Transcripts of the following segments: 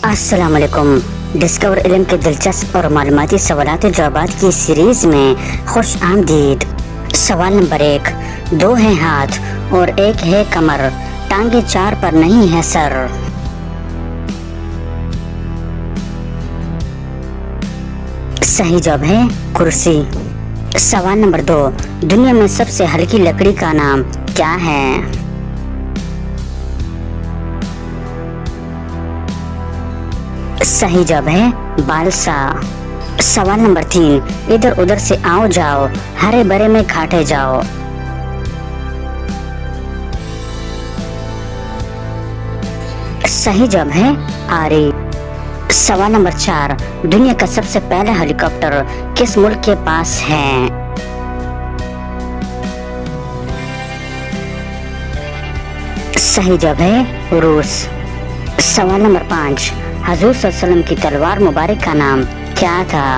अस्सलाम वालेकुम। डिस्कवर इल्म के दिलचस्प और मालूमाती सवालात जवाबात की सीरीज में खुश आमदीद। सवाल नंबर 1, 2 हैं हाथ और 1 है कमर, टांगे 4 पर नहीं है सर। सही जवाब है कुर्सी। सवाल नंबर 2, दुनिया में सबसे हल्की लकड़ी का नाम क्या है? सही जवाब है बालसा। सवाल नंबर 3, इधर उधर से आओ जाओ, हरे भरे में खाटे जाओ। सही जवाब है आरी। सवाल नंबर 4, दुनिया का सबसे पहला हेलीकॉप्टर किस मुल्क के पास है? सही जवाब है रूस। सवाल नंबर 5, हजूर सल्लल्लाहु अलैहि वसल्लम की तलवार मुबारक का नाम क्या था?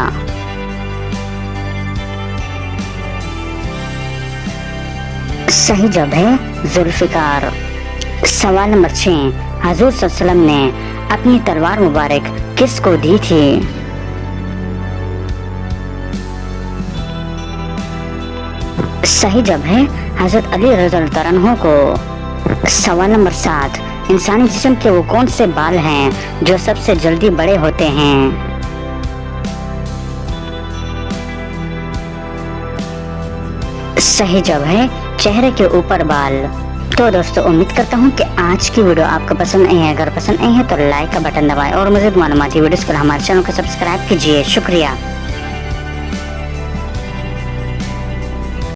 सही जवाब है जुल्फिकार। सवाल नंबर 6, हजूर सल्लल्लाहु अलैहि वसल्लम ने अपनी तलवार मुबारक किसको दी थी? सही जवाब है हजरत अली रज़ियल्लाहु अन्हु को। सवाल नंबर 7, इंसानी जिस्म के वो कौन से बाल हैं जो सबसे जल्दी बड़े होते हैं? सही जवाब है चेहरे के ऊपर बाल। तो दोस्तों, उम्मीद करता हूँ कि आज की वीडियो आपको पसंद आई है। अगर पसंद आई है तो लाइक का बटन दबाएं और मज़ीद मालूमाती वीडियोस के लिए हमारे चैनल को सब्सक्राइब कीजिए। शुक्रिया।